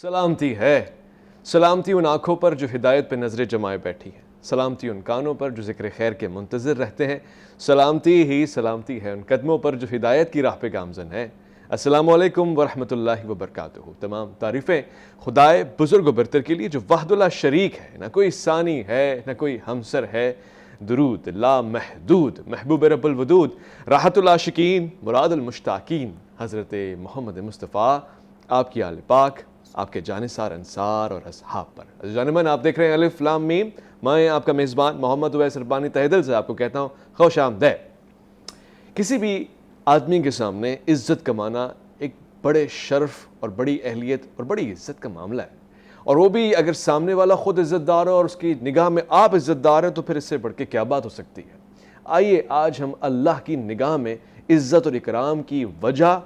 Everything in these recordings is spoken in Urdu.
سلامتی ہے، سلامتی ان آنکھوں پر جو ہدایت پہ نظریں جمائے بیٹھی ہیں، سلامتی ان کانوں پر جو ذکر خیر کے منتظر رہتے ہیں، سلامتی ہی سلامتی ہے ان قدموں پر جو ہدایت کی راہ پہ گامزن ہے۔ السلام علیکم ورحمۃ اللہ وبرکاتہ۔ تمام تعریفیں خدائے بزرگ و برتر کے لیے جو وحدہ لا شریک ہے، نہ کوئی ثانی ہے نہ کوئی ہمسر ہے۔ درود لا محدود محبوب رب الودود، راحت العاشقین مراد المشتاقین، حضرت محمد مصطفیٰ، آپ کی آل پاک، آپ کے جانثار انصار اور اصحاب پر۔ عزیزان آپ دیکھ رہے ہیں الف لام میم، میں آپ کا میزبان محمد اویس ربانی تہہ دل سے آپ کو کہتا ہوں خوش آمدید۔ کسی بھی آدمی کے سامنے عزت کمانا ایک بڑے شرف اور بڑی اہلیت اور بڑی عزت کا معاملہ ہے، اور وہ بھی اگر سامنے والا خود عزت دار ہو اور اس کی نگاہ میں آپ عزت دار ہیں تو پھر اس سے بڑھ کے کیا بات ہو سکتی ہے۔ آئیے آج ہم اللہ کی نگاہ میں عزت اور اکرام کی وجہ،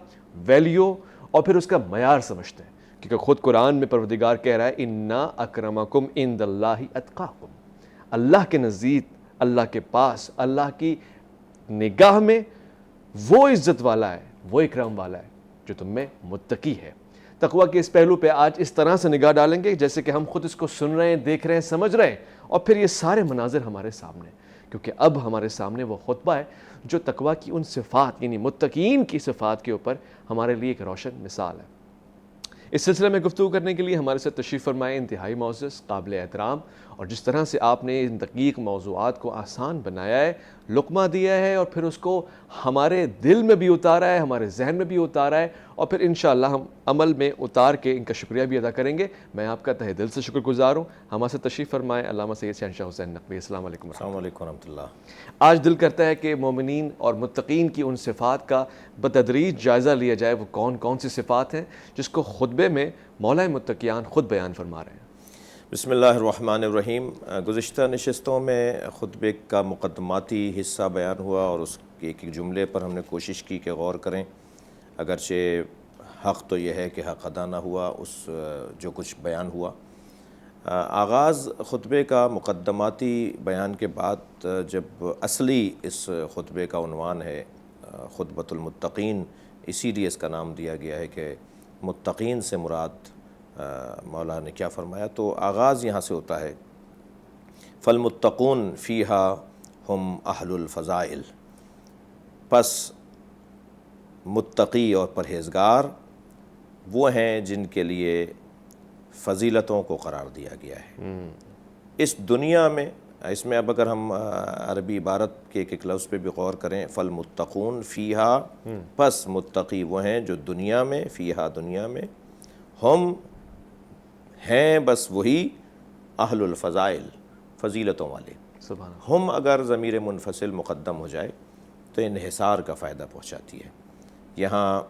ویلیو اور پھر اس کا معیار سمجھتے ہیں، کیونکہ خود قرآن میں پروردگار کہہ رہا ہے اِنَّا أَكْرَمَكُمْ عِنْدَ اللَّهِ أَتْقَاكُمْ، اللہ کے نزدیک، اللہ کے پاس، اللہ کی نگاہ میں وہ عزت والا ہے، وہ اکرام والا ہے جو تم میں متقی ہے۔ تقویٰ کے اس پہلو پہ آج اس طرح سے نگاہ ڈالیں گے جیسے کہ ہم خود اس کو سن رہے ہیں، دیکھ رہے ہیں، سمجھ رہے ہیں، اور پھر یہ سارے مناظر ہمارے سامنے ہیں، کیونکہ اب ہمارے سامنے وہ خطبہ ہے جو تقویٰ کی ان صفات یعنی متقین کی صفات کے اوپر ہمارے لیے ایک روشن مثال ہے۔ اس سلسلے میں گفتگو کرنے کے لیے ہمارے ساتھ تشریف فرمائے انتہائی معزز، قابل احترام، اور جس طرح سے آپ نے ان دقیق موضوعات کو آسان بنایا ہے، لقمہ دیا ہے اور پھر اس کو ہمارے دل میں بھی اتارا ہے، ہمارے ذہن میں بھی اتارا ہے، اور پھر انشاءاللہ ہم عمل میں اتار کے ان کا شکریہ بھی ادا کریں گے۔ میں آپ کا تہہ دل سے شکر گزار ہوں۔ ہمارے ساتھ تشریف فرمائے علامہ سید شہنشاہ حسین نقوی۔ السلام علیکم۔ السلام علیکم ورحمۃ اللہ۔ آج دل کرتا ہے کہ مومنین اور متقین کی ان صفات کا بتدریج جائزہ لیا جائے۔ وہ کون کون سی صفات ہیں جس کو خطبے میں مولا متقیان خود بیان فرما رہے ہیں۔ بسم اللہ الرحمن الرحیم۔ گزشتہ نشستوں میں خطبے کا مقدماتی حصہ بیان ہوا اور اس کے ایک ایک جملے پر ہم نے کوشش کی کہ غور کریں، اگرچہ حق تو یہ ہے کہ حق ادا نہ ہوا اس جو کچھ بیان ہوا۔ آغاز خطبے کا مقدماتی بیان کے بعد جب اصلی اس خطبے کا عنوان ہے خطبۃ المتقین، اسی لیے اس کا نام دیا گیا ہے کہ متقین سے مراد مولا نے کیا فرمایا، تو آغاز یہاں سے ہوتا ہے فالمتقون فیہا ہم اہل الفضائل، پس متقی اور پرہیزگار وہ ہیں جن کے لیے فضیلتوں کو قرار دیا گیا ہے اس دنیا میں۔ اس میں اب اگر ہم عربی عبارت کے ایک ایک لفظ پہ بھی غور کریں، فالمتقون فیہا، پس متقی وہ ہیں جو دنیا میں، فیہا دنیا میں، ہم ہیں بس وہی اہل الفضائل فضیلتوں والے۔ سبحان اللہ۔ ہم اگر ضمیر منفصل مقدم ہو جائے تو انحصار کا فائدہ پہنچاتی ہے۔ یہاں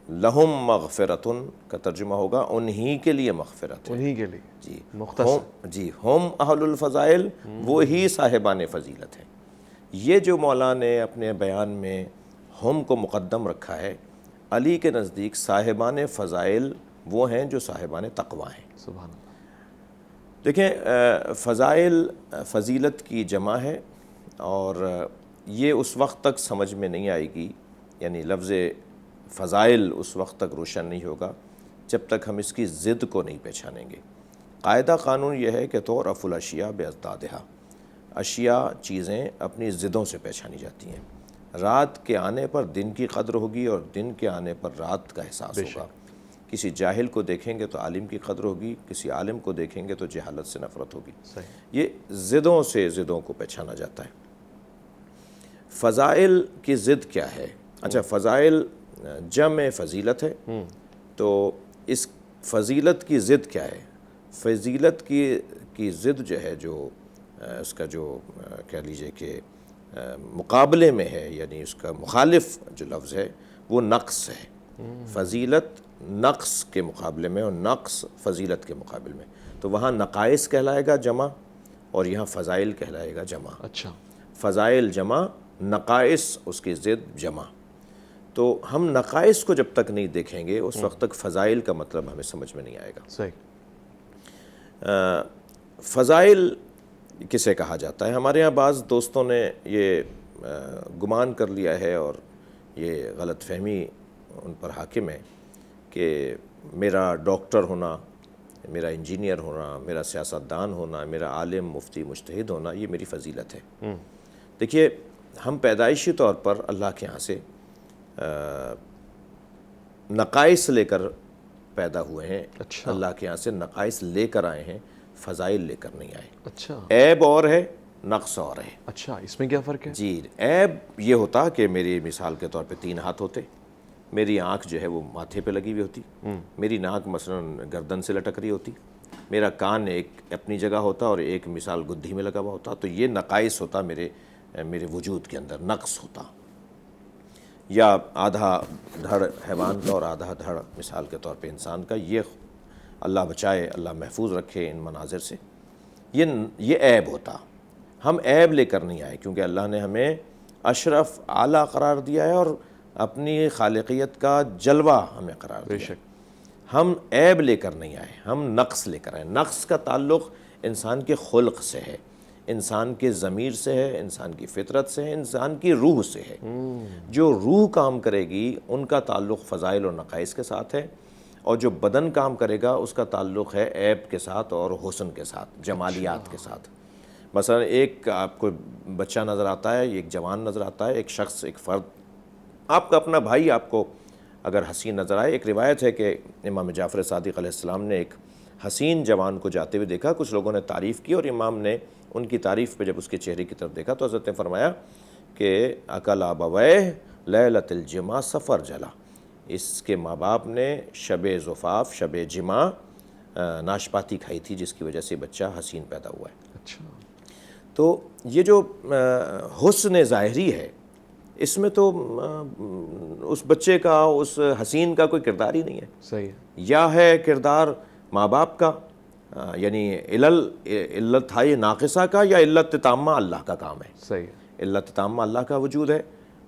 لہم مغفرتن کا ترجمہ ہوگا انہی کے لیے مغفرت ہے، انہی کے لیے جی مختصر، جی ہم اہل الفضائل وہی صاحبان فضیلت ہیں۔ یہ جو مولا نے اپنے بیان میں ہم کو مقدم رکھا ہے، علی کے نزدیک صاحبان فضائل وہ ہیں جو صاحبان تقویٰ ہیں۔ سبحان اللہ۔ دیکھیں فضائل فضیلت کی جمع ہے، اور یہ اس وقت تک سمجھ میں نہیں آئے گی، یعنی لفظ فضائل اس وقت تک روشن نہیں ہوگا جب تک ہم اس کی ضد کو نہیں پہچانیں گے۔ قاعدہ قانون یہ ہے کہ تعرف الاشیاء باضدادہا، اشیاء چیزیں اپنی ضدوں سے پہچانی جاتی ہیں۔ رات کے آنے پر دن کی قدر ہوگی اور دن کے آنے پر رات کا احساس ہوگا۔ کسی جاہل کو دیکھیں گے تو عالم کی قدر ہوگی، کسی عالم کو دیکھیں گے تو جہالت سے نفرت ہوگی۔ یہ ضدوں سے ضدوں کو پہچانا جاتا ہے۔ فضائل کی ضد کیا ہے؟ اچھا، فضائل جمع فضیلت ہے، تو اس فضیلت کی ضد کیا ہے؟ فضیلت کی ضد جو ہے، جو اس کا جو کہہ لیجئے کہ مقابلے میں ہے، یعنی اس کا مخالف جو لفظ ہے وہ نقص ہے۔ فضیلت نقص کے مقابلے میں اور نقص فضیلت کے مقابل میں، تو وہاں نقائص کہلائے گا جمع اور یہاں فضائل کہلائے گا جمع۔ اچھا، فضائل جمع، نقائص اس کی ضد جمع۔ تو ہم نقائص کو جب تک نہیں دیکھیں گے اس وقت تک فضائل کا مطلب ہمیں سمجھ میں نہیں آئے گا۔ صحیح۔ فضائل کسے کہا جاتا ہے؟ ہمارے ہاں بعض دوستوں نے یہ گمان کر لیا ہے اور یہ غلط فہمی ان پر حاکم ہے کہ میرا ڈاکٹر ہونا، میرا انجینئر ہونا، میرا سیاستدان ہونا، میرا عالم مفتی مجتہد ہونا، یہ میری فضیلت ہے۔ دیکھیے ہم پیدائشی طور پر اللہ کے ہاں سے نقائص لے کر پیدا ہوئے ہیں۔ اچھا اللہ کے ہاں سے نقائص لے کر آئے ہیں، فضائل لے کر نہیں آئے۔ اچھا عیب اور ہے، نقص اور ہے۔ اچھا، اس میں کیا فرق ہے؟ جی، عیب یہ ہوتا کہ میری مثال کے طور پہ 3 ہاتھ ہوتے، میری آنکھ جو ہے وہ ماتھے پہ لگی ہوئی ہوتی، میری ناک مثلاً گردن سے لٹک رہی ہوتی، میرا کان ایک اپنی جگہ ہوتا اور ایک مثال گدھی میں لگا ہوا ہوتا، تو یہ نقائص ہوتا میرے وجود کے اندر، نقص ہوتا۔ یا آدھا دھڑ حیوان کا اور آدھا دھڑ مثال کے طور پہ انسان کا، یہ اللہ بچائے، اللہ محفوظ رکھے ان مناظر سے، یہ عیب ہوتا۔ ہم عیب لے کر نہیں آئے، کیونکہ اللہ نے ہمیں اشرف اعلیٰ قرار دیا ہے اور اپنی خالقیت کا جلوہ ہمیں قرار دیا۔ بے شک۔ ہم عیب لے کر نہیں آئے، ہم نقص لے کر آئے۔ نقص کا تعلق انسان کے خلق سے ہے، انسان کے ضمیر سے ہے، انسان کی فطرت سے ہے، انسان کی روح سے ہے۔ جو روح کام کرے گی ان کا تعلق فضائل اور نقائص کے ساتھ ہے، اور جو بدن کام کرے گا اس کا تعلق ہے عیب کے ساتھ اور حسن کے ساتھ، جمالیات کے ساتھ۔ مثلا ایک آپ کو بچہ نظر آتا ہے، ایک جوان نظر آتا ہے، ایک شخص، ایک فرد، آپ کا اپنا بھائی آپ کو اگر حسین نظر آئے۔ ایک روایت ہے کہ امام جعفر صادق علیہ السلام نے ایک حسین جوان کو جاتے ہوئے دیکھا، کچھ لوگوں نے تعریف کی اور امام نے ان کی تعریف پہ جب اس کے چہرے کی طرف دیکھا تو حضرت نے فرمایا کہ اکل ابویہ لیلۃ الجماع سفر جلا، اس کے ماں باپ نے شب زفاف، شب جماع ناشپاتی کھائی تھی، جس کی وجہ سے بچہ حسین پیدا ہوا ہے۔ اچھا، تو یہ جو حسن ظاہری ہے، اس میں تو اس بچے کا، اس حسین کا کوئی کردار ہی نہیں ہے۔ صحیح ہے۔ یا ہے کردار ماں باپ کا، یعنی علت ہے ناقصہ کا، یا علت تامہ اللہ کا کام ہے۔ صحیح ہے۔ علت تامہ اللہ کا وجود ہے،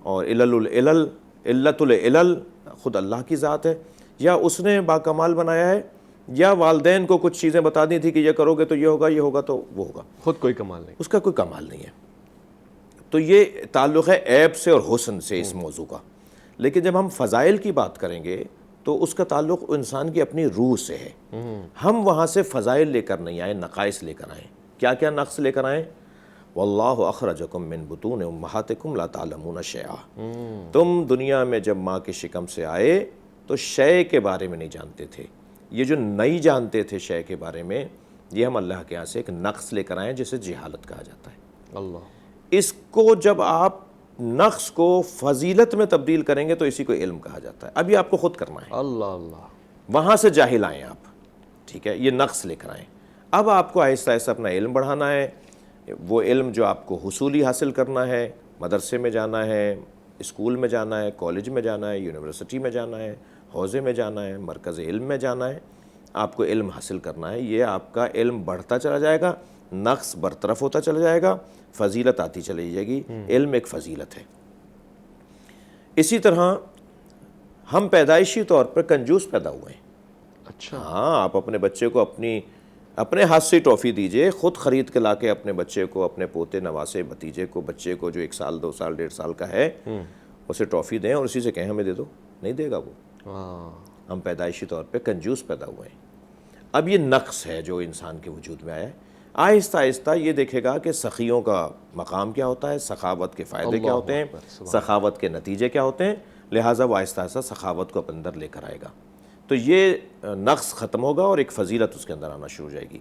اور علت العلل خود اللہ کی ذات ہے، یا اس نے باکمال بنایا ہے، یا والدین کو کچھ چیزیں بتا دی تھی کہ یہ کرو گے تو یہ ہوگا، یہ ہوگا تو وہ ہوگا، خود کوئی کمال نہیں۔ اس کا کوئی کمال نہیں ہے۔ تو یہ تعلق ہے عیب سے اور حسن سے اس موضوع کا۔ لیکن جب ہم فضائل کی بات کریں گے تو اس کا تعلق انسان کی اپنی روح سے ہے۔ ہم وہاں سے فضائل لے کر نہیں آئے، نقائص لے کر آئے۔ کیا کیا نقص لے کر آئے؟ واللہ اخرجکم من بطون امہاتکم لا تعلمون شیئا، تم دنیا میں جب ماں کے شکم سے آئے تو شے کے بارے میں نہیں جانتے تھے۔ یہ جو نہیں جانتے تھے شے کے بارے میں، یہ ہم اللہ کے یہاں سے ایک نقص لے کر آئے جسے جہالت کہا جاتا ہے۔ اللہ، اس کو جب آپ نقص کو فضیلت میں تبدیل کریں گے تو اسی کو علم کہا جاتا ہے۔ اب یہ آپ کو خود کرنا ہے، اللہ اللہ، وہاں سے جاہل آئیں آپ، ٹھیک ہے، یہ نقص لے کر آئیں۔ اب آپ کو آہستہ آہستہ اپنا علم بڑھانا ہے، وہ علم جو آپ کو حصولی حاصل کرنا ہے، مدرسے میں جانا ہے، اسکول میں جانا ہے، کالج میں جانا ہے، یونیورسٹی میں جانا ہے، حوزے میں جانا ہے، مرکز علم میں جانا ہے، آپ کو علم حاصل کرنا ہے۔ یہ آپ کا علم بڑھتا چلا جائے گا، نقص برطرف ہوتا چلا جائے گا، فضیلت آتی چلی جائے گی۔ علم ایک فضیلت ہے۔ اسی طرح ہم پیدائشی طور پر کنجوس پیدا ہوئے ہیں۔ اچھا، ہاں، آپ اپنے بچے کو اپنے ہاتھ سے ٹافی دیجئے، خود خرید کے لا کے اپنے بچے کو، اپنے پوتے نواسے بھتیجے کو، بچے کو جو 1 سال 2 سال 1.5 سال کا ہے، اسے ٹافی دیں اور اسی سے کہیں ہمیں دے دو، نہیں دے گا وہ۔ ہم پیدائشی طور پہ کنجوس پیدا ہوئے ہیں۔ اب یہ نقص ہے جو انسان کے وجود میں آیا ہے۔ آہستہ آہستہ یہ دیکھے گا کہ سخیوں کا مقام کیا ہوتا ہے، سخاوت کے فائدے کیا ہوتے ہیں، سخاوت کے نتیجے کیا ہوتے ہیں، لہٰذا وہ آہستہ آہستہ سخاوت کو اپنے اندر لے کر آئے گا۔ تو یہ نقص ختم ہوگا اور ایک فضیلت اس کے اندر آنا شروع ہو جائے گی۔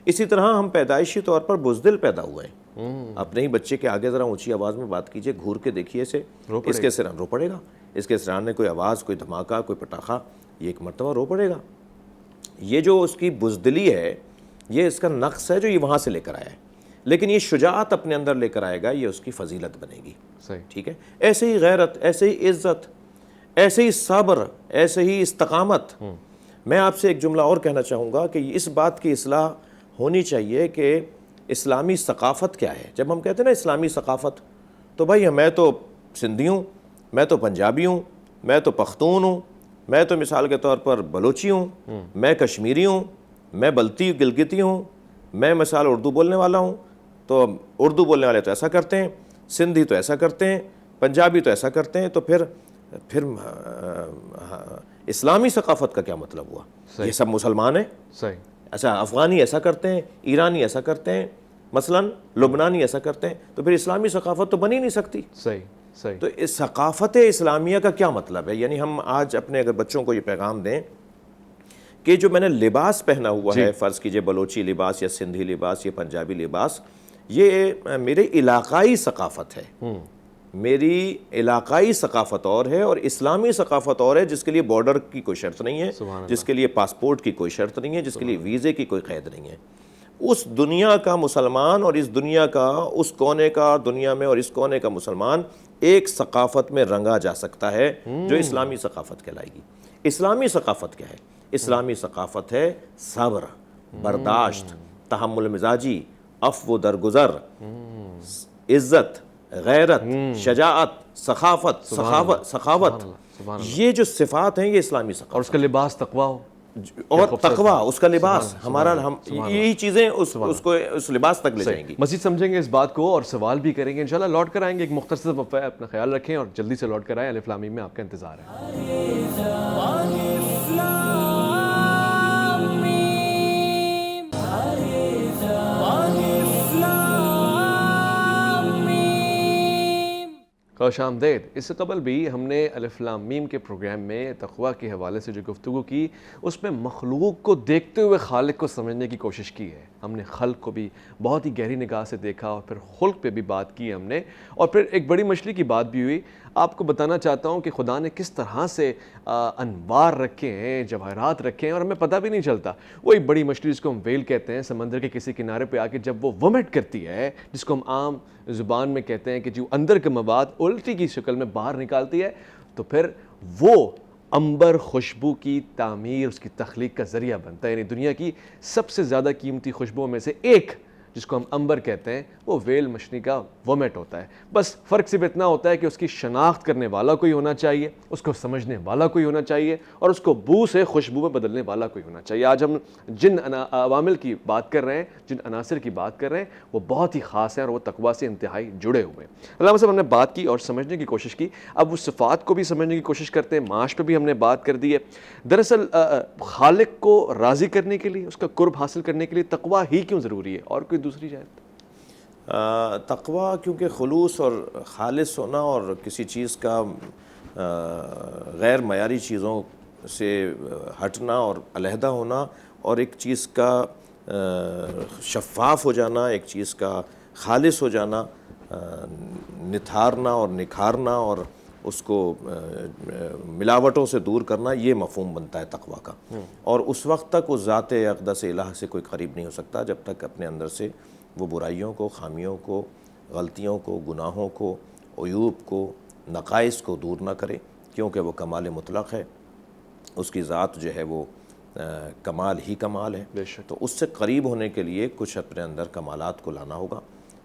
اسی طرح ہم پیدائشی طور پر بزدل پیدا ہوئے ہیں۔ اپنے ہی بچے کے آگے ذرا اونچی آواز میں بات کیجئے، گھور کے دیکھیے اسے، اس کے سرانے رو پڑے گا، اس کے سرانے کوئی آواز، کوئی دھماکہ، کوئی پٹاخہ، یہ ایک مرتبہ رو پڑے گا۔ یہ جو اس کی بزدلی ہے، یہ اس کا نقص ہے جو یہ وہاں سے لے کر آیا ہے، لیکن یہ شجاعت اپنے اندر لے کر آئے گا، یہ اس کی فضیلت بنے گی۔ صحیح، ٹھیک ہے، ایسے ہی غیرت، ایسے ہی عزت، ایسے ہی صبر، ایسے ہی استقامت۔ میں آپ سے ایک جملہ اور کہنا چاہوں گا کہ اس بات کی اصلاح ہونی چاہیے کہ اسلامی ثقافت کیا ہے۔ جب ہم کہتے ہیں نا اسلامی ثقافت، تو بھائی میں تو سندھی ہوں، میں تو پنجابی ہوں، میں تو پختون ہوں، میں تو مثال کے طور پر بلوچی ہوں، میں کشمیری ہوں، میں بلتی گلگتی ہوں، میں مثال اردو بولنے والا ہوں، تو اردو بولنے والے تو ایسا کرتے ہیں، سندھی تو ایسا کرتے ہیں، پنجابی تو ایسا کرتے ہیں، تو پھر اسلامی ثقافت کا کیا مطلب ہوا؟ یہ سب مسلمان ہیں، صحیح، اچھا افغانی ایسا کرتے ہیں، ایرانی ایسا کرتے ہیں، مثلا لبنانی ایسا کرتے ہیں، تو پھر اسلامی ثقافت تو بن ہی نہیں سکتی۔ صحیح صحیح، تو اس ثقافت اسلامیہ کا کیا مطلب ہے؟ یعنی ہم آج اپنے اگر بچوں کو یہ پیغام دیں کہ جو میں نے لباس پہنا ہوا ہے، فرض کیجئے بلوچی لباس یا سندھی لباس یا پنجابی لباس، یہ میرے علاقائی ثقافت ہے، میری علاقائی ثقافت اور ہے، اور اسلامی ثقافت اور ہے جس کے لیے بارڈر کی کوئی شرط نہیں ہے، جس کے لیے پاسپورٹ کی کوئی شرط نہیں ہے، جس کے لیے ویزے کی کوئی قید نہیں ہے۔ اس دنیا کا مسلمان اور اس دنیا کا، اس کونے کا دنیا میں اور اس کونے کا مسلمان ایک ثقافت میں رنگا جا سکتا ہے جو اسلامی ثقافت کہلائے گی۔ اسلامی ثقافت کیا ہے؟ اسلامی ثقافت ہے صبر، برداشت، تحمل مزاجی، عفو درگزر، عزت، غیرت، شجاعت، سخاوت، یہ جو صفات ہیں یہ اسلامی ثقافت، اور اس کا لباس تقویٰ ہو، اور تقویٰ اس کا لباس، ہمارا ہم یہی چیزیں اس کو اس لباس تک لے جائیں گی۔ مزید سمجھیں گے اس بات کو اور سوال بھی کریں گے انشاءاللہ۔ لوٹ کر آئیں گے، ایک مختصر وقفہ ہے، اپنا خیال رکھیں اور جلدی سے لوٹ کر آئیں۔ الف لام میم میں آپ کا انتظار ہے۔ خوش آمدید۔ اس سے قبل بھی ہم نے الف لام میم کے پروگرام میں تقویٰ کے حوالے سے جو گفتگو کی، اس میں مخلوق کو دیکھتے ہوئے خالق کو سمجھنے کی کوشش کی ہے۔ ہم نے خلق کو بھی بہت ہی گہری نگاہ سے دیکھا، اور پھر خلق پہ بھی بات کی ہم نے، اور پھر ایک بڑی مچھلی کی بات بھی ہوئی۔ آپ کو بتانا چاہتا ہوں کہ خدا نے کس طرح سے انوار رکھے ہیں، جواہرات رکھے ہیں، اور ہمیں پتہ بھی نہیں چلتا۔ وہی بڑی مچھلی جس کو ہم ویل کہتے ہیں، سمندر کے کسی کنارے پہ آ کے جب وہ ومٹ کرتی ہے، جس کو ہم عام زبان میں کہتے ہیں کہ جو اندر کے مواد الٹی کی شکل میں باہر نکالتی ہے، تو پھر وہ عنبر خوشبو کی تعمیر، اس کی تخلیق کا ذریعہ بنتا ہے۔ یعنی دنیا کی سب سے زیادہ قیمتی خوشبوؤں میں سے ایک جس کو ہم عنبر کہتے ہیں، وہ ویل مچھلی کا وومٹ ہوتا ہے۔ بس فرق صرف اتنا ہوتا ہے کہ اس کی شناخت کرنے والا کوئی ہونا چاہیے، اس کو سمجھنے والا کوئی ہونا چاہیے، اور اس کو بو سے خوشبو میں بدلنے والا کوئی ہونا چاہیے۔ آج ہم جن عوامل کی بات کر رہے ہیں، جن عناصر کی بات کر رہے ہیں، وہ بہت ہی خاص ہیں اور وہ تقویٰ سے انتہائی جڑے ہوئے ہیں۔ علامہ صاحب، ہم نے بات کی اور سمجھنے کی کوشش کی، اب وہ صفات کو بھی سمجھنے کی کوشش کرتے ہیں، معاش پہ بھی ہم نے بات کر دی ہے۔ دراصل خالق کو راضی کرنے کے لیے، اس کا قرب حاصل کرنے کے لیے تقویٰ ہی کیوں ضروری ہے، اور کوئی دوسری جائے؟ تقویٰ کیونکہ خلوص اور خالص ہونا اور کسی چیز کا غیر معیاری چیزوں سے ہٹنا اور علیحدہ ہونا، اور ایک چیز کا شفاف ہو جانا، ایک چیز کا خالص ہو جانا، نتھارنا اور نکھارنا اور اس کو ملاوٹوں سے دور کرنا، یہ مفہوم بنتا ہے تقویٰ کا۔ اور اس وقت تک اس ذات اقدس الہ سے کوئی قریب نہیں ہو سکتا جب تک اپنے اندر سے وہ برائیوں کو، خامیوں کو، غلطیوں کو، گناہوں کو، عیوب کو، نقائص کو دور نہ کرے، کیونکہ وہ کمال مطلق ہے، اس کی ذات جو ہے وہ کمال ہی کمال ہے۔ تو اس سے قریب ہونے کے لیے کچھ اپنے اندر کمالات کو لانا ہوگا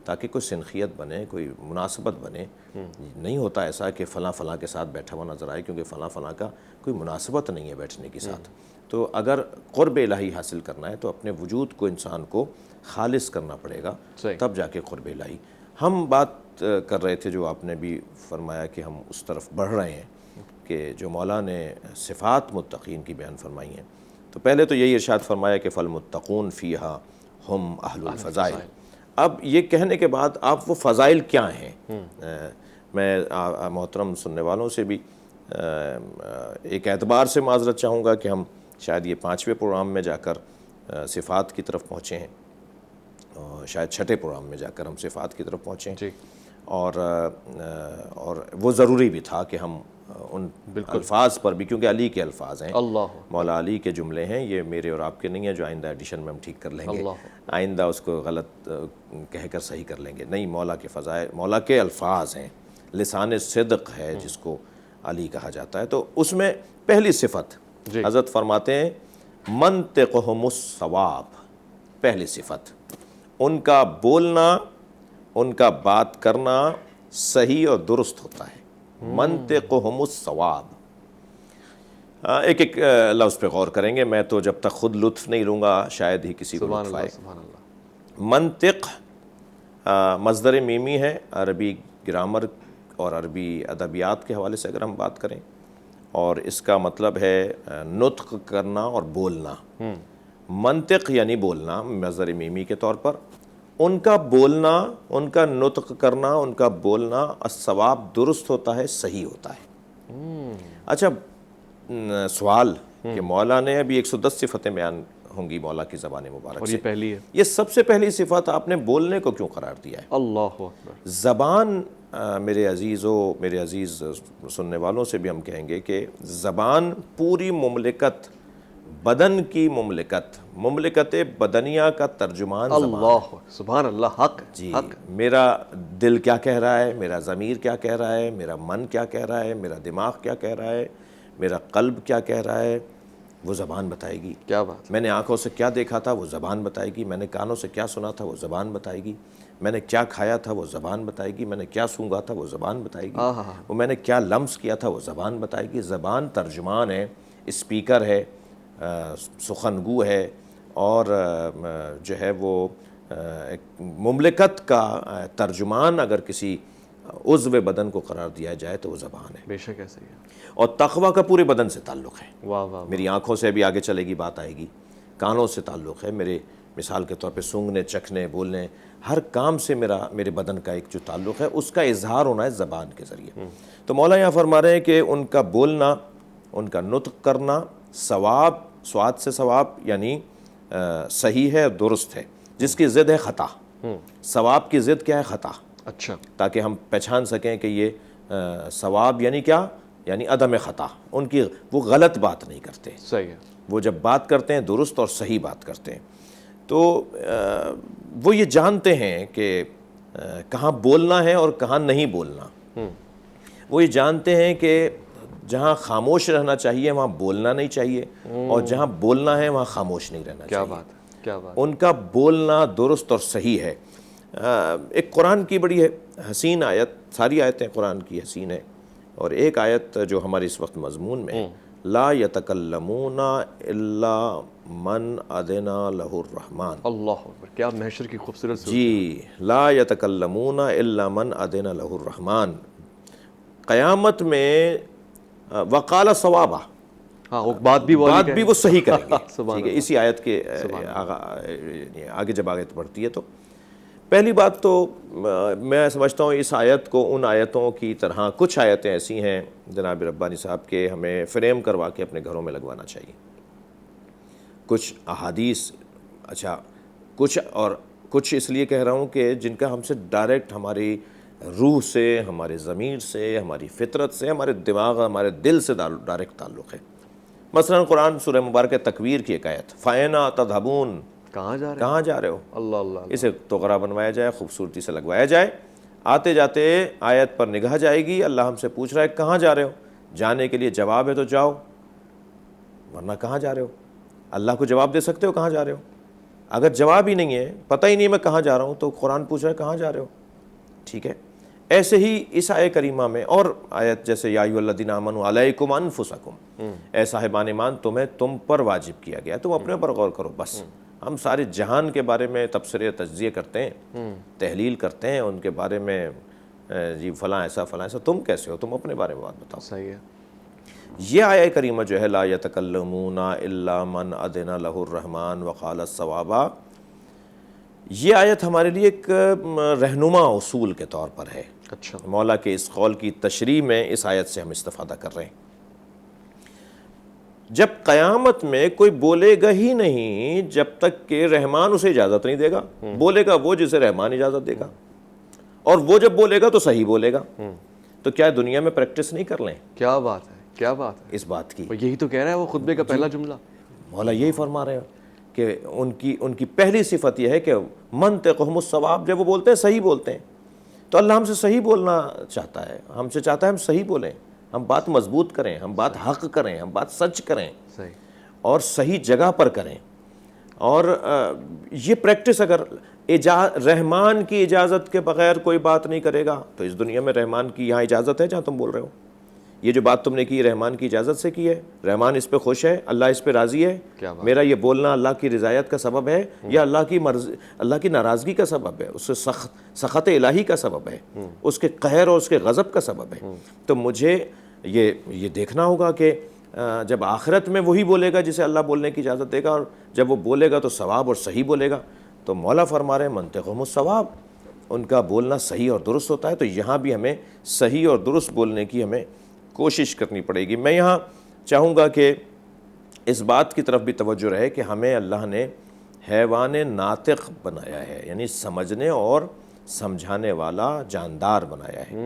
تاکہ کوئی سنخیت بنے، کوئی مناسبت بنے۔ نہیں ہوتا ایسا کہ فلاں فلاں کے ساتھ بیٹھا ہوا نظر آئے کیونکہ فلاں فلاں کا کوئی مناسبت نہیں ہے بیٹھنے کے ساتھ۔ تو اگر قرب الہی حاصل کرنا ہے تو اپنے وجود کو، انسان کو خالص کرنا پڑے گا، تب جا کے قرب الہی۔ ہم بات کر رہے تھے، جو آپ نے بھی فرمایا کہ ہم اس طرف بڑھ رہے ہیں کہ جو مولا نے صفات متقین کی بیان فرمائی ہیں، تو پہلے تو یہی ارشاد فرمایا کہ فالمتقون فیہا ہم اہل الفضائل۔ اب یہ کہنے کے بعد آپ وہ فضائل کیا ہیں؟ میں محترم سننے والوں سے بھی ایک اعتبار سے معذرت چاہوں گا کہ ہم شاید یہ 5ویں پروگرام میں جا کر صفات کی طرف پہنچے ہیں، شاید 6ٹھے پروگرام میں جا کر ہم صفات کی طرف پہنچے ہیں، اور وہ ضروری بھی تھا کہ ہم ان الفاظ پر بھی، کیونکہ علی کے الفاظ ہیں، مولا علی کے جملے ہیں، یہ میرے اور آپ کے نہیں ہیں جو آئندہ ایڈیشن میں ہم ٹھیک کر لیں گے، آئندہ اس کو غلط کہہ کر صحیح کر لیں گے۔ نہیں، مولا کے فضائل، مولا کے الفاظ ہیں، لسان صدق ہے جس کو علی کہا جاتا ہے۔ تو اس میں پہلی صفت حضرت فرماتے ہیں منطقہم الصواب، پہلی صفت ان کا بولنا، ان کا بات کرنا صحیح اور درست ہوتا ہے۔ منطقہم الصواب، ایک ایک لفظ پہ غور کریں گے، میں تو جب تک خود لطف نہیں لوں گا شاید ہی کسی کو لطف آئے۔ منطق مصدر میمی ہے، عربی گرامر اور عربی ادبیات کے حوالے سے اگر ہم بات کریں، اور اس کا مطلب ہے نطق کرنا اور بولنا. منطق یعنی بولنا مصدر میمی کے طور پر. ان کا بولنا، ان کا نطق کرنا، ان کا بولنا الصواب درست ہوتا ہے، صحیح ہوتا ہے. اچھا سوال کہ مولا نے ابھی 110 صفتیں بیان ہوں گی مولا کی زبان مبارک اور سے، یہ پہلی ہے. یہ سب سے پہلی صفت آپ نے بولنے کو کیوں قرار دیا ہے؟ اللہ اکبر. زبان میرے عزیزو، میرے عزیز سننے والوں سے بھی ہم کہیں گے کہ زبان پوری مملکت، بدن کی مملکت، مملکت بدنیہ کا ترجمان زبان. اللہ سبحان اللہ. حق جی حق. میرا دل کیا کہہ رہا ہے، میرا ضمیر کیا کہہ رہا ہے، میرا من کیا کہہ رہا ہے، میرا دماغ کیا کہہ رہا ہے، میرا قلب کیا کہہ رہا ہے، وہ زبان بتائے گی. کیا بات. میں نے آنکھوں سے کیا دیکھا تھا وہ زبان بتائے گی، میں نے کانوں سے کیا سنا تھا وہ زبان بتائے گی، میں نے کیا کھایا تھا وہ زبان بتائے گی، میں نے کیا سونگا تھا وہ زبان بتائے گی، وہ میں نے کیا لمس کیا تھا وہ زبان بتائے گی. زبان ترجمان ہے، اسپیکر ہے، سخنگو ہے، اور جو ہے وہ ایک مملکت کا ترجمان اگر کسی عضو بدن کو قرار دیا جائے تو وہ زبان ہے. بے شک ایسا ہی ہے. اور تقویٰ کا پورے بدن سے تعلق ہے. واہ واہ. میری آنکھوں سے بھی آگے چلے گی بات آئے گی، کانوں سے تعلق ہے، میرے مثال کے طور پہ سونگنے، چکھنے، بولنے، ہر کام سے میرے بدن کا ایک جو تعلق ہے اس کا اظہار ہونا ہے زبان کے ذریعے. تو مولا یہاں فرما رہے ہیں کہ ان کا بولنا، ان کا نطق کرنا ثواب، سواد سے ثواب یعنی صحیح ہے اور درست ہے، جس کی ضد ہے خطا. ثواب کی ضد کیا ہے؟ خطا. اچھا. تاکہ ہم پہچان سکیں کہ یہ ثواب یعنی کیا، یعنی عدم خطا. ان کی وہ غلط بات نہیں کرتے، صحیح ہے. وہ جب بات کرتے ہیں درست اور صحیح بات کرتے ہیں. تو وہ یہ جانتے ہیں کہ کہاں بولنا ہے اور کہاں نہیں بولنا. وہ یہ جانتے ہیں کہ جہاں خاموش رہنا چاہیے وہاں بولنا نہیں چاہیے، اور جہاں بولنا ہے وہاں خاموش نہیں رہنا چاہیے. کیا بات ہے. کیا بات. ان کا بولنا درست اور صحیح ہے. ایک قرآن کی بڑی حسین آیت، ساری آیتیں قرآن کی حسین ہیں، اور ایک آیت جو ہماری اس وقت مضمون میں ہے، لا یتکلمون الا من اذن لہ الرحمن. اللہ اکبر. کیا محشر کی خوبصورت صورت. جی لا یتکلمون الا من اذن لہ الرحمن. قیامت میں وقال ثوابا، ہاں وہ بات بھی وہ صحیح کریں گے. سبحان ٹھیک ہے. اسی آیت کے آگے جب آگے بڑھتی ہے تو پہلی بات تو میں سمجھتا ہوں اس آیت کو ان آیتوں کی طرح کچھ آیتیں ایسی ہیں جناب ربانی صاحب کے ہمیں فریم کروا کے اپنے گھروں میں لگوانا چاہیے. کچھ احادیث، اچھا کچھ اس لیے کہہ رہا ہوں کہ جن کا ہم سے ڈائریکٹ ہماری روح سے، ہمارے ضمیر سے، ہماری فطرت سے، ہمارے دماغ، ہمارے دل سے ڈائریکٹ تعلق ہے. مثلا قرآن سورہ مبارکہ تکویر کی ایک آیت، فَأَيْنَ تَذْهَبُونَ، کہاں جا رہے ہو. اللہ اللہ. اسے توغرا بنوایا جائے، خوبصورتی سے لگوایا جائے. آتے جاتے آیت پر نگاہ جائے گی. اللہ ہم سے پوچھ رہا ہے کہاں جا رہے ہو؟ جانے کے لیے جواب ہے تو جاؤ، ورنہ کہاں جا رہے ہو؟ اللہ کو جواب دے سکتے ہو کہاں جا رہے ہو؟ اگر جواب ہی نہیں ہے، پتہ ہی نہیں میں کہاں جا رہا ہوں، تو قرآن پوچھ رہا ہے کہاں جا رہے ہو. ٹھیک ہے. ایسے ہی اس آیہ کریمہ میں اور آیت جیسے یا ایھا الذین آمنوا علیکم انفسکم، اے صاحبان ایمان تم پر واجب کیا گیا، تم اپنے پر غور کرو. بس ہم سارے جہان کے بارے میں تبصرے تجزیے کرتے ہیں، تحلیل کرتے ہیں ان کے بارے میں، جی فلاں ایسا فلاں ایسا. تم کیسے ہو؟ تم اپنے بارے میں بات بتاؤ. صحیح ہے. یہ آیہ کریمہ جو ہے لا یتکلمون الا من اذن لہ الرحمن وقال الصواب، یہ آیت ہمارے لیے ایک رہنما اصول کے طور پر ہے. اچھا. مولا کے اس قول کی تشریح میں اس آیت سے ہم استفادہ کر رہے ہیں. جب قیامت میں کوئی بولے گا ہی نہیں جب تک کہ رحمان اسے اجازت نہیں دے گا. بولے گا وہ جسے رحمان اجازت دے گا، اور وہ جب بولے گا تو صحیح بولے گا. تو کیا دنیا میں پریکٹس نہیں کر لیں؟ کیا بات ہے. کیا بات ہے اس بات کی. یہی تو کہہ رہا ہے وہ خطبے کا پہلا جملہ. مولا یہی فرما رہے ہیں کہ ان کی پہلی صفت یہ ہے کہ منطقہم الصواب، جب وہ بولتے ہیں صحیح بولتے ہیں. تو اللہ ہم سے صحیح بولنا چاہتا ہے، ہم سے چاہتا ہے ہم صحیح بولیں، ہم بات مضبوط کریں، ہم بات حق کریں، ہم بات سچ کریں، صحیح اور صحیح جگہ پر کریں. اور یہ پریکٹس اگر رحمان کی اجازت کے بغیر کوئی بات نہیں کرے گا تو اس دنیا میں رحمان کی یہاں اجازت ہے جہاں تم بول رہے ہو. یہ جو بات تم نے کی رحمان کی اجازت سے کی ہے، رحمان اس پہ خوش ہے، اللہ اس پہ راضی ہے، میرا یہ بولنا اللہ کی رضایت کا سبب ہے یا اللہ کی ناراضگی کا سبب ہے، اس سے سخط الہی کا سبب ہے، اس کے قہر اور اس کے غضب کا سبب ہے. تو مجھے یہ دیکھنا ہوگا کہ جب آخرت میں وہی بولے گا جسے اللہ بولنے کی اجازت دے گا، اور جب وہ بولے گا تو ثواب اور صحیح بولے گا، تو مولا فرما رہے ہیں منطقہم الصواب، ان کا بولنا صحیح اور درست ہوتا ہے۔ تو یہاں بھی ہمیں صحیح اور درست بولنے کی ہمیں کوشش کرنی پڑے گی۔ میں یہاں چاہوں گا کہ اس بات کی طرف بھی توجہ رہے کہ ہمیں اللہ نے حیوان ناطق بنایا ہے، یعنی سمجھنے اور سمجھانے والا جاندار بنایا ہے۔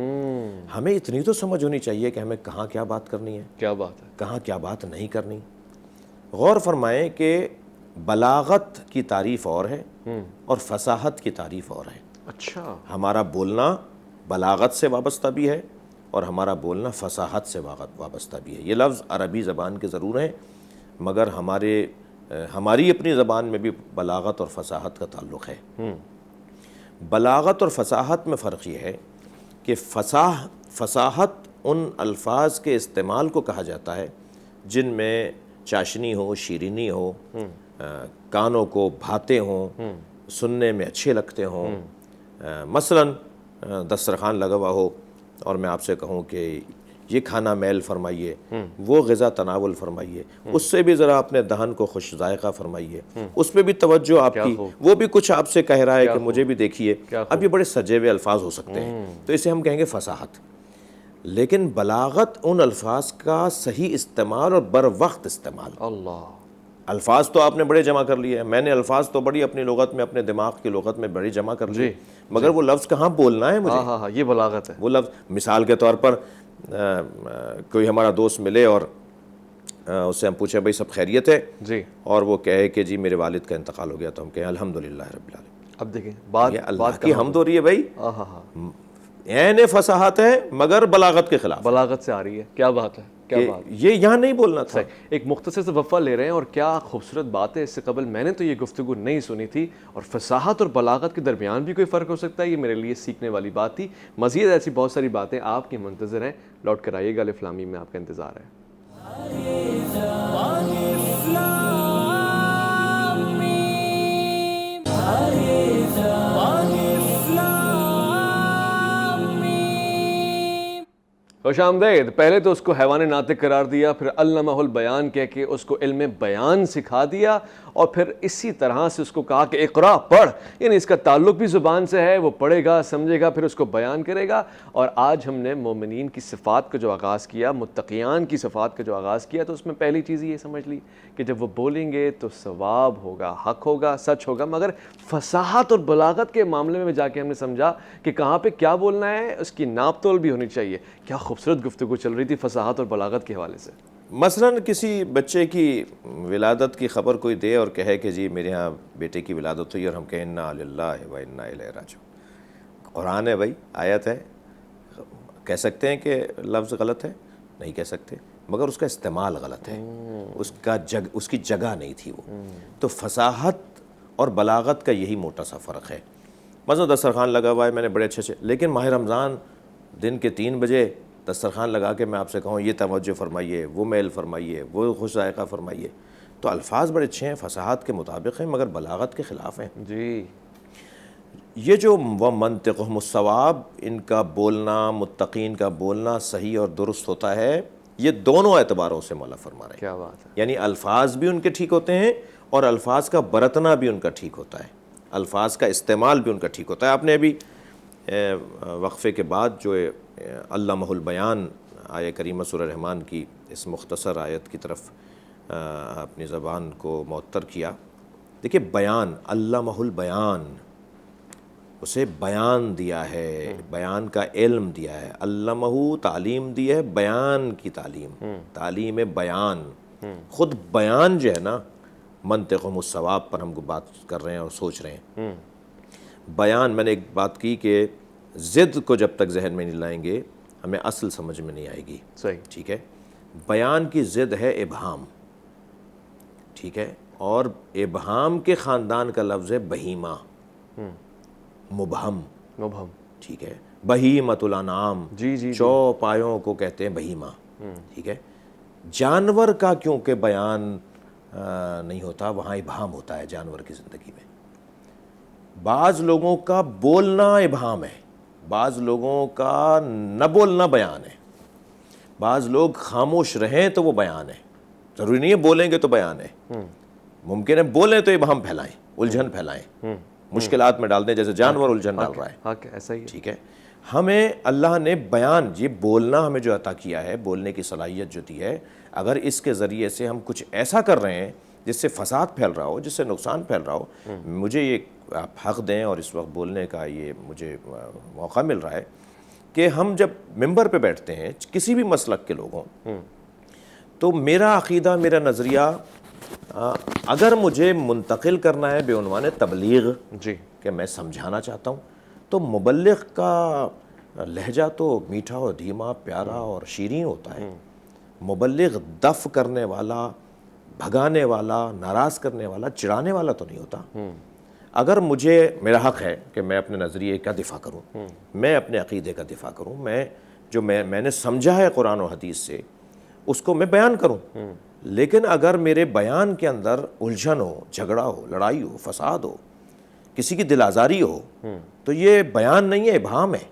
ہمیں اتنی تو سمجھ ہونی چاہیے کہ ہمیں کہاں کیا بات کرنی ہے، کیا بات ہے، کہاں کیا بات نہیں کرنی۔ غور فرمائیں کہ بلاغت کی تعریف اور ہے اور فصاحت کی تعریف اور ہے۔ اچھا، ہمارا بولنا بلاغت سے وابستہ بھی ہے اور ہمارا بولنا فصاحت سے وابستہ بھی ہے۔ یہ لفظ عربی زبان کے ضرور ہیں، مگر ہماری اپنی زبان میں بھی بلاغت اور فصاحت کا تعلق ہے۔ بلاغت اور فصاحت میں فرق یہ ہے کہ فصاحت ان الفاظ کے استعمال کو کہا جاتا ہے جن میں چاشنی ہو، شیرینی ہو، کانوں کو بھاتے ہوں، سننے میں اچھے لگتے ہوں۔ مثلاً دسترخوان لگا ہوا ہو اور میں آپ سے کہوں کہ یہ کھانا میل فرمائیے، وہ غذا تناول فرمائیے، اس سے بھی ذرا اپنے دہن کو خوش ذائقہ فرمائیے، اس پہ بھی توجہ آپ کی، وہ بھی کچھ آپ سے کہہ رہا ہے کہ مجھے بھی دیکھیے۔ اب یہ بڑے سجے ہوئے الفاظ ہو سکتے ہیں، تو اسے ہم کہیں گے فصاحت۔ لیکن بلاغت ان الفاظ کا صحیح استعمال اور بر وقت استعمال۔ اللہ، الفاظ تو آپ نے بڑے جمع کر لیے، میں نے الفاظ تو بڑی اپنی لغت میں، اپنے دماغ کی لغت میں بڑی جمع کر لی، مگر وہ لفظ کہاں بولنا ہے مجھے؟ ہاں، یہ بلاغت ہے۔ وہ لفظ مثال کے طور پر کوئی ہمارا دوست ملے اور اس سے ہم پوچھیں بھائی سب خیریت ہے، جی، اور وہ کہے کہ جی میرے والد کا انتقال ہو گیا، تو ہم کہیں الحمدللہ رب العالمین۔ اب دیکھیں بات یہ اللہ کی حمد ہو رہی ہے بھائی، ہاں، عین فصاحت ہے مگر بلاغت کے خلاف۔ بلاغت سے آ رہی ہے، کیا بات ہے، کیا بات ہے۔ یہ یہاں نہیں بولنا تھا۔ ایک مختصر سے وقفہ لے رہے ہیں، اور کیا خوبصورت بات ہے۔ اس سے قبل میں نے تو یہ گفتگو نہیں سنی تھی، اور فصاحت اور بلاغت کے درمیان بھی کوئی فرق ہو سکتا ہے، یہ میرے لیے سیکھنے والی بات تھی۔ مزید ایسی بہت ساری باتیں آپ کی منتظر ہیں، لوٹ کر آئیے گا، الف لام میم میں آپ کا انتظار ہے۔ خوش آمدید۔ پہلے تو اس کو حیوان ناطق قرار دیا، پھر علمہ البیان کہہ کے اس کو علم بیان سکھا دیا، اور پھر اسی طرح سے اس کو کہا کہ اقرا، پڑھ، یعنی اس کا تعلق بھی زبان سے ہے، وہ پڑھے گا، سمجھے گا، پھر اس کو بیان کرے گا۔ اور آج ہم نے مومنین کی صفات کا جو آغاز کیا، متقیان کی صفات کا جو آغاز کیا، تو اس میں پہلی چیز یہ سمجھ لی کہ جب وہ بولیں گے تو ثواب ہوگا، حق ہوگا، سچ ہوگا۔ مگر فصاحت اور بلاغت کے معاملے میں جا کے ہم نے سمجھا کہ کہاں پہ کیا بولنا ہے، اس کی ناپ تول بھی ہونی چاہیے۔ کیا خوبصورت گفتگو چل رہی تھی فصاحت اور بلاغت کے حوالے سے۔ مثلاً کسی بچے کی ولادت کی خبر کوئی دے اور کہے کہ جی میرے ہاں بیٹے کی ولادت ہوئی، اور ہم کہیں انا للہ و انا الیہ راجعون۔ قرآن ہے بھائی، آیت ہے، کہہ سکتے ہیں کہ لفظ غلط ہے؟ نہیں کہہ سکتے، مگر اس کا استعمال غلط ہے، اس کی جگہ نہیں تھی وہ۔ تو فصاحت اور بلاغت کا یہی موٹا سا فرق ہے۔ مثلا دسترخوان لگا ہوا ہے، میں نے بڑے اچھے لیکن ماہ رمضان دن کے 3 بجے دسترخوان لگا کے میں آپ سے کہوں یہ توجہ فرمائیے، وہ میل فرمائیے، وہ خوش ذائقہ فرمائیے، تو الفاظ بڑے اچھے ہیں، فصاحت کے مطابق ہیں، مگر بلاغت کے خلاف ہیں۔ جی، یہ جو وَمَنطِقُهُمُ الصَّوَابُ، ان کا بولنا، متقین کا بولنا صحیح اور درست ہوتا ہے، یہ دونوں اعتباروں سے مولا فرما رہے ہیں۔ کیا بات ہے۔ یعنی الفاظ بھی ان کے ٹھیک ہوتے ہیں، اور الفاظ کا برتنا بھی ان کا ٹھیک ہوتا ہے، الفاظ کا استعمال بھی ان کا ٹھیک ہوتا ہے۔ آپ نے ابھی وقفے کے بعد جو علمہ البیان آیہ کریمہ سورہ رحمان کی اس مختصر آیت کی طرف اپنی زبان کو معطر کیا۔ دیکھیے بیان، علمہ البیان، اسے بیان دیا ہے، بیان کا علم دیا ہے۔ علمہ تعلیم دی ہے، بیان کی تعلیم، تعلیم بیان۔ خود بیان جو ہے نا، منطقہم الصواب پر ہم کو بات کر رہے ہیں اور سوچ رہے ہیں۔ بیان، میں نے ایک بات کی کہ ضد کو جب تک ذہن میں نہیں لائیں گے ہمیں اصل سمجھ میں نہیں آئے گی۔ صحیح، ٹھیک ہے، بیان کی ضد ہے ابہام، ٹھیک ہے، اور ابہام کے خاندان کا لفظ ہے بہیمہ، مبہم، ٹھیک ہے، بہیمۃ الانعام، جی، چوپایوں کو کہتے ہیں بہیمہ، ٹھیک ہے۔ جانور کا کیونکہ بیان نہیں ہوتا، وہاں ابہام ہوتا ہے جانور کی زندگی میں۔ بعض لوگوں کا بولنا ابہام ہے، بعض لوگوں کا نہ بولنا بیان ہے۔ بعض لوگ خاموش رہیں تو وہ بیان ہے، ضروری نہیں ہے بولیں گے تو بیان ہے، ممکن ہے بولیں تو ابہام پھیلائیں، الجھن پھیلائیں، مشکلات میں ڈال دیں جیسے جانور الجھن ڈال رہا ہے. حق ہے، ایسا ہی ہے. ٹھیک ہے، ہمیں اللہ نے بیان، یہ بولنا ہمیں جو عطا کیا ہے، بولنے کی صلاحیت جو دی ہے، اگر اس کے ذریعے سے ہم کچھ ایسا کر رہے ہیں جس سے فساد پھیل رہا ہو، جس سے نقصان پھیل رہا ہو، مجھے یہ آپ حق دیں اور اس وقت بولنے کا یہ مجھے موقع مل رہا ہے کہ ہم جب ممبر پہ بیٹھتے ہیں کسی بھی مسلک کے لوگوں، تو میرا عقیدہ، میرا نظریہ اگر مجھے منتقل کرنا ہے بے عنوان تبلیغ جی کہ میں سمجھانا چاہتا ہوں، تو مبلغ کا لہجہ تو میٹھا اور دھیما، پیارا اور شیریں ہوتا ہے. مبلغ دف کرنے والا، بھگانے والا، ناراض کرنے والا، چڑھانے والا تو نہیں ہوتا. اگر مجھے، میرا حق ہے کہ میں اپنے نظریے کا دفاع کروں، میں اپنے عقیدے کا دفاع کروں، میں نے سمجھا ہے قرآن و حدیث سے اس کو میں بیان کروں. لیکن اگر میرے بیان کے اندر الجھن ہو، جھگڑا ہو، لڑائی ہو، فساد ہو، کسی کی دل آزاری ہو، تو یہ بیان نہیں ہے، ابہام ہے.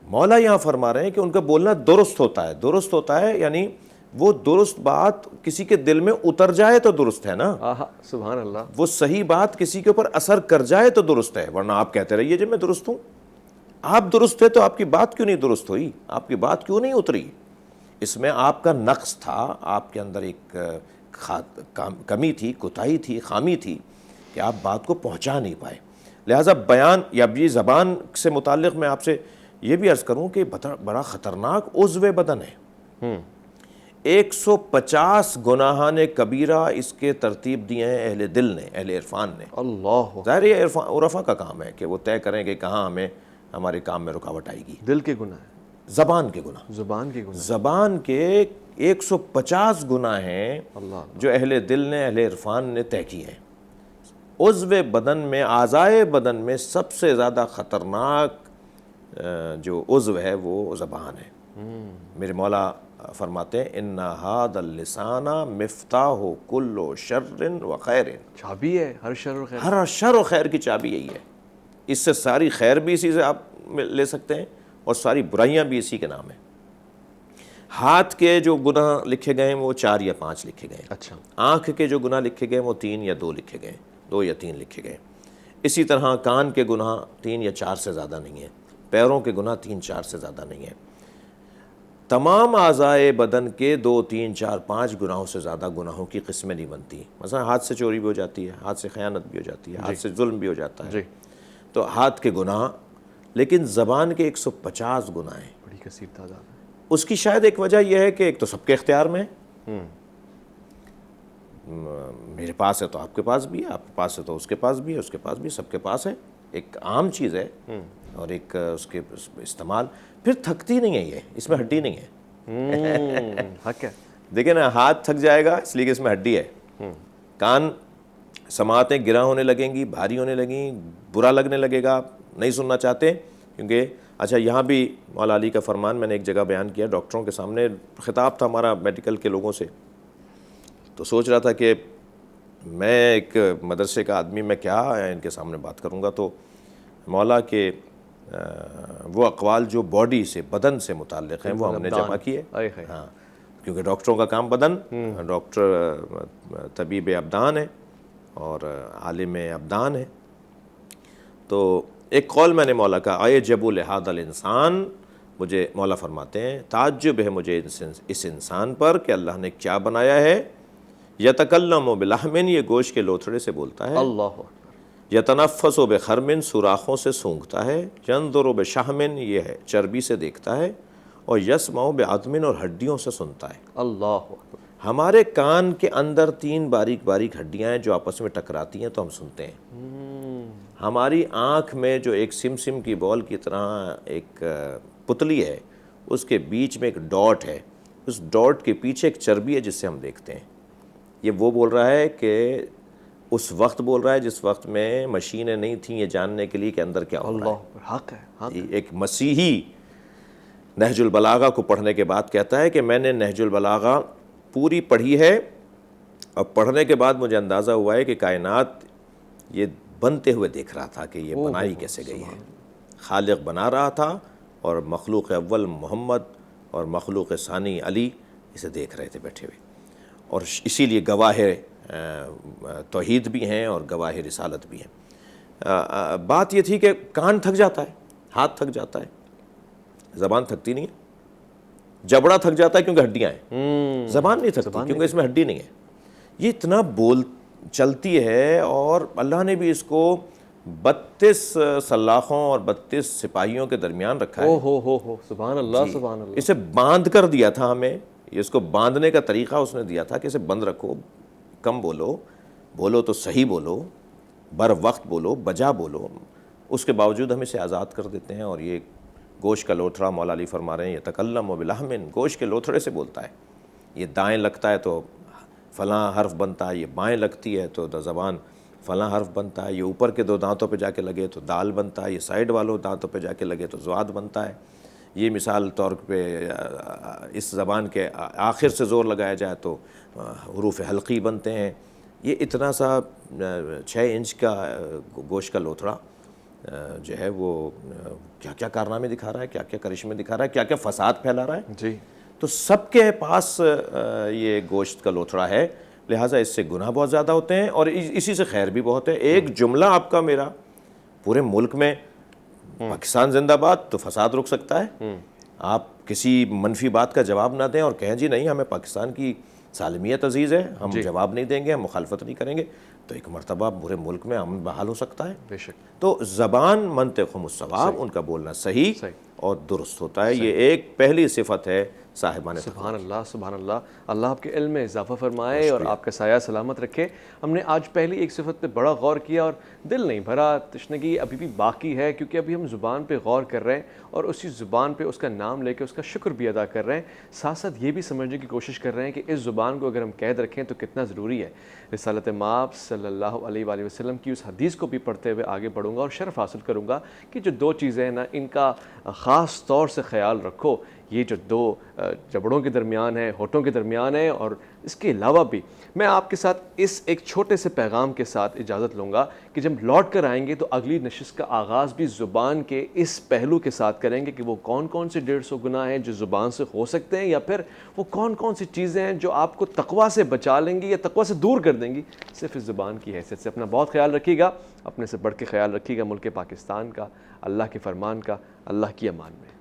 مولا یہاں فرما رہے ہیں کہ ان کا بولنا درست ہوتا ہے. درست ہوتا ہے یعنی وہ درست بات کسی کے دل میں اتر جائے تو درست ہے نا. سبحان اللہ. وہ صحیح بات کسی کے اوپر اثر کر جائے تو درست ہے، ورنہ آپ کہتے رہیے جب میں درست ہوں. آپ درست ہے تو آپ کی بات کیوں نہیں درست ہوئی؟ آپ کی بات کیوں نہیں اتری؟ اس میں آپ کا نقص تھا، آپ کے اندر ایک کمی تھی، کوتاہی تھی، خامی تھی کہ آپ بات کو پہنچا نہیں پائے. لہٰذا بیان یا بھی زبان سے متعلق میں آپ سے یہ بھی عرض کروں کہ بڑا خطرناک عضو بدن ہے. 150 گناہان کبیرہ اس کے ترتیب دیے ہیں اہل دل نے، اہل عرفان نے. اللہ. ظاہر یہ عرفا کا کام ہے کہ وہ طے کریں کہ کہاں ہمیں ہمارے کام میں رکاوٹ آئے گی. دل کے گناہ ہیں، زبان کے گناہ، زبان کے گناہ، زبان کے 150 گناہ ہیں جو اہل دل نے، اہل عرفان نے طے کیے ہیں. عضو بدن میں، اعضائے بدن میں سب سے زیادہ خطرناک جو عضو ہے وہ زبان ہے. میرے مولا فرماتے ہیں ان ھذا اللسان مفتاح کل شر و خیر. چابی ہے ہر شر و خیر. ہر شر و خیر کی چابی یہی ہے. اس سے ساری خیر بھی اسی سے آپ لے سکتے ہیں اور ساری برائیاں بھی اسی کے نام ہیں. ہاتھ کے جو گناہ لکھے گئے ہیں وہ 4 یا 5 لکھے گئے ہیں. اچھا. آنکھ کے جو گناہ لکھے گئے ہیں وہ 3 یا 2 لکھے گئے ہیں، 2 یا 3 لکھے گئے. اسی طرح کان کے گناہ 3 یا 4 سے زیادہ نہیں ہیں. پیروں کے گناہ 3 4 سے زیادہ نہیں ہیں. تمام اعضائے بدن کے 2 3 4 5 گناہوں سے زیادہ گناہوں کی قسمیں نہیں بنتی. مثلا ہاتھ سے چوری بھی ہو جاتی ہے، ہاتھ سے خیانت بھی ہو جاتی ہے، ہاتھ سے ظلم بھی ہو جاتا ہے. تو ہاتھ کے گناہ، لیکن زبان کے 150 گناہ ہیں. بڑی کثیر تعداد ہے. اس کی شاید ایک وجہ یہ ہے کہ ایک تو سب کے اختیار میں ہے. میرے پاس ہے تو آپ کے پاس بھی ہے، آپ کے پاس ہے تو اس کے پاس بھی ہے، اس کے پاس بھی، سب کے پاس ہے. ایک عام چیز ہے اور ایک اس کے استعمال پھر تھکتی نہیں ہے. یہ اس میں ہڈی نہیں ہے. حق ہے. دیکھیں نا، ہاتھ تھک جائے گا اس لیے کہ اس میں ہڈی ہے. کان، سماعتیں گراں ہونے لگیں گی، بھاری ہونے لگیں، برا لگنے لگے گا، نہیں سننا چاہتے. کیونکہ اچھا یہاں بھی مولا علی کا فرمان میں نے ایک جگہ بیان کیا، ڈاکٹروں کے سامنے خطاب تھا ہمارا میڈیکل کے لوگوں سے. تو سوچ رہا تھا کہ میں ایک مدرسے کا آدمی میں کیا ان کے سامنے بات کروں گا. تو مولا کے وہ اقوال جو باڈی سے، بدن سے متعلق ہیں وہ ہم نے جمع کیے. ہاں، کیونکہ ڈاکٹروں کا کام بدن، ڈاکٹر طبیب ابدان ہے اور عالم ابدان ہے. تو ایک قول میں نے مولا کا، عجب لہذا الانسان، مجھے مولا فرماتے ہیں تعجب ہے مجھے اس انسان پر کہ اللہ نے کیا بنایا ہے. یتکلم بلحم، یہ گوشت کے لوتھڑے سے بولتا ہے. اللہ. یتنفس بخرم، سوراخوں سے سونگتا ہے. ینظر بشحم، یہ ہے چربی سے دیکھتا ہے. اور یسمع بعظم، اور ہڈیوں سے سنتا ہے. اللہ. ہمارے کان کے اندر 3 باریک باریک ہڈیاں ہیں جو آپس میں ٹکراتی ہیں تو ہم سنتے ہیں. ہماری آنکھ میں جو ایک سم کی بال کی طرح ایک پتلی ہے، اس کے بیچ میں ایک ڈاٹ ہے، اس ڈاٹ کے پیچھے ایک چربی ہے جس سے ہم دیکھتے ہیں. یہ وہ بول رہا ہے کہ اس وقت بول رہا ہے جس وقت میں مشینیں نہیں تھیں یہ جاننے کے لیے کہ اندر کیا ہو رہا ہے. اللہ. حق ہے. ایک مسیحی نہج البلاغہ کو پڑھنے کے بعد کہتا ہے کہ میں نے نہج البلاغہ پوری پڑھی ہے اور پڑھنے کے بعد مجھے اندازہ ہوا ہے کہ کائنات یہ بنتے ہوئے دیکھ رہا تھا کہ یہ بنائی کیسے گئی ہے. خالق بنا رہا تھا اور مخلوق اول محمد اور مخلوق ثانی علی اسے دیکھ رہے تھے بیٹھے ہوئے، اور اسی لیے گواہ توحید بھی ہیں اور گواہ رسالت بھی ہیں۔ بات یہ تھی کہ کان تھک جاتا ہے، ہاتھ تھک جاتا ہے، زبان تھکتی نہیں ہے، جبڑا تھک جاتا ہے کیونکہ ہڈیاں ہیں، زبان نہیں تھکتی کیونکہ اس میں ہڈی نہیں ہے۔ یہ اتنا بول چلتی ہے، اور اللہ نے بھی اس کو 32 سلاخوں اور 32 سپاہیوں کے درمیان رکھا ہے۔ ہو سبحان اللہ سبحان اللہ۔ اسے باندھ کر دیا تھا ہمیں، اس کو باندھنے کا طریقہ اس نے دیا تھا کہ اسے بند رکھو، کم بولو، بولو تو صحیح بولو، بر وقت بولو، بجا بولو۔ اس کے باوجود ہم اسے آزاد کر دیتے ہیں، اور یہ گوشت کا لوتھڑا، مولا علی فرما رہے ہیں یتکلم بلحم، گوشت کے لوتھڑے سے بولتا ہے۔ یہ دائیں لگتا ہے تو فلاں حرف بنتا ہے، یہ بائیں لگتی ہے تو زبان فلاں حرف بنتا ہے، یہ اوپر کے 2 دانتوں پہ جا کے لگے تو دال بنتا ہے، یہ سائیڈ والوں دانتوں پہ جا کے لگے تو زواد بنتا ہے۔ یہ مثال طور پہ اس زبان کے آخر سے زور لگایا جائے تو حروف حلقی بنتے ہیں۔ یہ اتنا سا 6 انچ کا گوشت کا لوتھڑا جو ہے وہ کیا کیا کارنامے دکھا رہا ہے، کیا کیا کرشمے دکھا رہا ہے، کیا کیا فساد پھیلا رہا ہے۔ جی، تو سب کے پاس یہ گوشت کا لوتھڑا ہے، لہٰذا اس سے گناہ بہت زیادہ ہوتے ہیں اور اسی سے خیر بھی بہت ہے۔ ایک جملہ آپ کا میرا پورے ملک میں پاکستان زندہ باد تو فساد رک سکتا ہے۔ آپ کسی منفی بات کا جواب نہ دیں اور کہیں جی نہیں ہمیں پاکستان کی سالمیت عزیز ہے، ہم جواب نہیں دیں گے، ہم مخالفت نہیں کریں گے، تو ایک مرتبہ پورے ملک میں امن بحال ہو سکتا ہے۔ بے شک۔ تو زبان منطقہم الصواب، ان کا بولنا صحیح اور درست ہوتا ہے۔ یہ ایک پہلی صفت ہے صاحبان تقویٰ۔ سبحان اللہ سبحان اللہ، اللہ آپ کے علم میں اضافہ فرمائے اور آپ کا سایہ سلامت رکھے۔ ہم نے آج پہلی ایک صفت پہ بڑا غور کیا اور دل نہیں بھرا، تشنگی ابھی بھی باقی ہے، کیونکہ ابھی ہم زبان پہ غور کر رہے ہیں اور اسی زبان پہ اس کا نام لے کے اس کا شکر بھی ادا کر رہے ہیں، ساتھ ساتھ یہ بھی سمجھنے کی کوشش کر رہے ہیں کہ اس زبان کو اگر ہم قید رکھیں تو کتنا ضروری ہے۔ رسالت مآب صلی اللہ علیہ وآلہ وسلم کی اس حدیث کو بھی پڑھتے ہوئے آگے بڑھوں گا اور شرف حاصل کروں گا کہ جو 2 چیزیں ہیں نا، ان کا خاص طور سے خیال رکھو۔ یہ جو 2 جبڑوں کے درمیان ہے، ہونٹوں کے درمیان ہے، اور اس کے علاوہ بھی میں آپ کے ساتھ اس ایک چھوٹے سے پیغام کے ساتھ اجازت لوں گا کہ جب لوٹ کر آئیں گے تو اگلی نشست کا آغاز بھی زبان کے اس پہلو کے ساتھ کریں گے کہ وہ کون کون سے 150 گناہ ہیں جو زبان سے ہو سکتے ہیں، یا پھر وہ کون کون سی چیزیں ہیں جو آپ کو تقویٰ سے بچا لیں گی یا تقویٰ سے دور کر دیں گی صرف اس زبان کی حیثیت سے۔ اپنا بہت خیال رکھیے گا، اپنے سے بڑھ کے خیال رکھیے گا ملک پاکستان کا، اللہ کے فرمان کا۔ اللہ کی امان میں۔